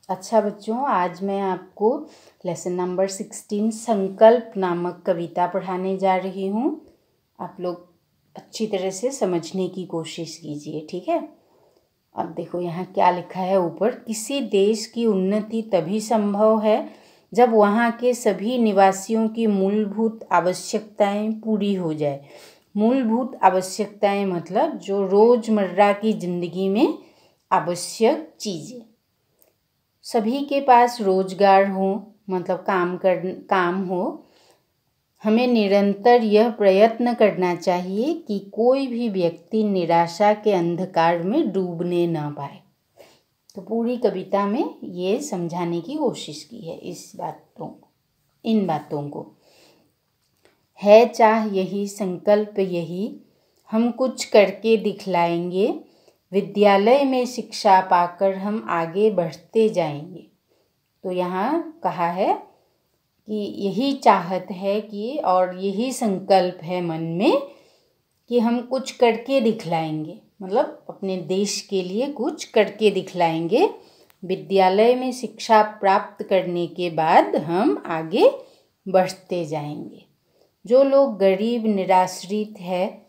अच्छा बच्चों, आज मैं आपको लेसन नंबर 16 संकल्प नामक कविता पढ़ाने जा रही हूँ। आप लोग अच्छी तरह से समझने की कोशिश कीजिए, ठीक है। अब देखो यहाँ क्या लिखा है ऊपर। किसी देश की उन्नति तभी संभव है जब वहाँ के सभी निवासियों की मूलभूत आवश्यकताएं पूरी हो जाए। मूलभूत आवश्यकताएं मतलब जो रोज़मर्रा की ज़िंदगी में आवश्यक चीज़ें। सभी के पास रोजगार हो, मतलब काम हो। हमें निरंतर यह प्रयत्न करना चाहिए कि कोई भी व्यक्ति निराशा के अंधकार में डूबने न पाए। तो पूरी कविता में ये समझाने की कोशिश की है इन बातों को। है चाह यही, संकल्प यही, हम कुछ करके दिखलाएंगे। विद्यालय में शिक्षा पाकर हम आगे बढ़ते जाएंगे। तो यहाँ कहा है कि यही चाहत है कि और यही संकल्प है मन में कि हम कुछ करके दिखलाएंगे, मतलब अपने देश के लिए कुछ करके दिखलाएंगे। विद्यालय में शिक्षा प्राप्त करने के बाद हम आगे बढ़ते जाएंगे। जो लोग गरीब निराश्रित है,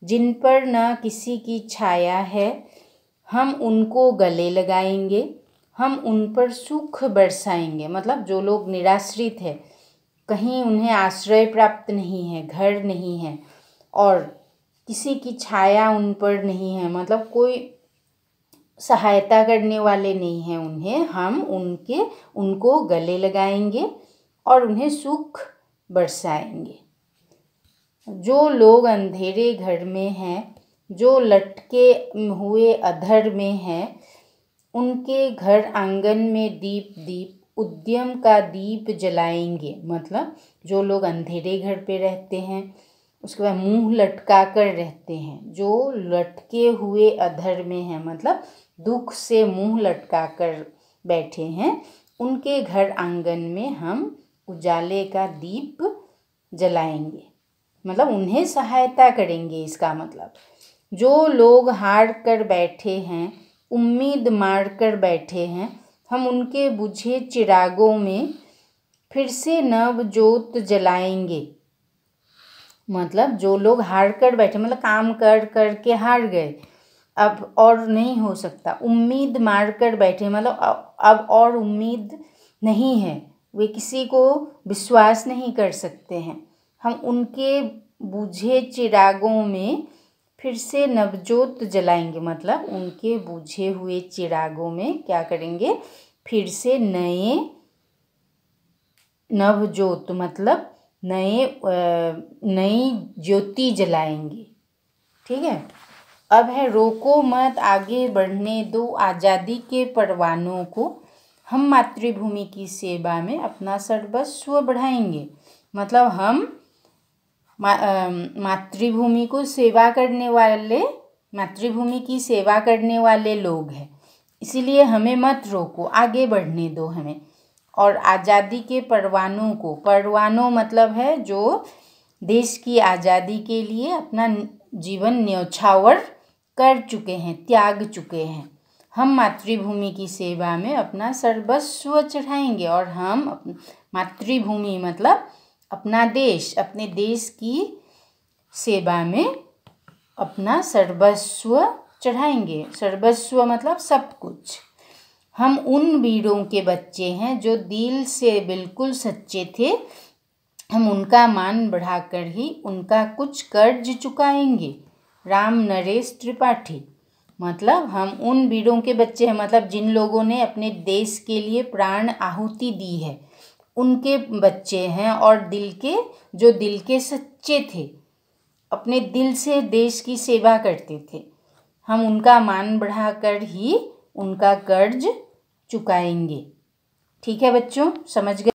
जिन पर न किसी की छाया है, हम उनको गले लगाएंगे, हम उन पर सुख बरसाएंगे। मतलब जो लोग निराश्रित है, कहीं उन्हें आश्रय प्राप्त नहीं है, घर नहीं है और किसी की छाया उन पर नहीं है, मतलब कोई सहायता करने वाले नहीं हैं उन्हें, हम उनको गले लगाएंगे और उन्हें सुख बरसाएंगे। जो लोग अंधेरे घर में हैं, जो लटके हुए अधर में हैं, उनके घर आंगन में दीप उद्यम का दीप जलाएंगे। मतलब जो लोग अंधेरे घर पे रहते हैं, उसके बाद मुंह लटका कर रहते हैं, जो लटके हुए अधर में हैं, मतलब दुख से मुंह लटका कर बैठे हैं, उनके घर आंगन में हम उजाले का दीप जलाएंगे, मतलब उन्हें सहायता करेंगे। इसका मतलब जो लोग हार कर बैठे हैं, उम्मीद मार कर बैठे हैं, हम उनके बुझे चिरागों में फिर से नव जोत जलाएंगे। मतलब जो लोग हार कर बैठे, मतलब काम कर के हार गए, अब और नहीं हो सकता। उम्मीद मार कर बैठे, मतलब अब और उम्मीद नहीं है, वे किसी को विश्वास नहीं कर सकते हैं। हम उनके बुझे चिरागों में फिर से नवजोत जलाएंगे। मतलब उनके बुझे हुए चिरागों में क्या करेंगे, फिर से नए नवजोत, मतलब नई ज्योति जलाएंगे, ठीक है। अब है रोको मत, आगे बढ़ने दो आज़ादी के परवानों को, हम मातृभूमि की सेवा में अपना सर्वस्व बढ़ाएंगे। मतलब हम मातृभूमि की सेवा करने वाले लोग हैं, इसीलिए हमें मत रोको, आगे बढ़ने दो हमें। और आज़ादी के परवानों मतलब है जो देश की आज़ादी के लिए अपना जीवन न्यौछावर कर चुके हैं, त्याग चुके हैं। हम मातृभूमि की सेवा में अपना सर्वस्व चढ़ाएंगे। और हम मातृभूमि मतलब अपना देश, अपने देश की सेवा में अपना सर्वस्व चढ़ाएंगे। सर्वस्व मतलब सब कुछ। हम उन वीरों के बच्चे हैं जो दिल से बिल्कुल सच्चे थे, हम उनका मान बढ़ाकर ही उनका कुछ कर्ज चुकाएंगे। राम नरेश त्रिपाठी। मतलब हम उन वीरों के बच्चे हैं, मतलब जिन लोगों ने अपने देश के लिए प्राण आहुति दी है, उनके बच्चे हैं। और दिल के सच्चे थे, अपने दिल से देश की सेवा करते थे, हम उनका मान बढ़ाकर ही उनका कर्ज चुकाएंगे। ठीक है बच्चों, समझ गए।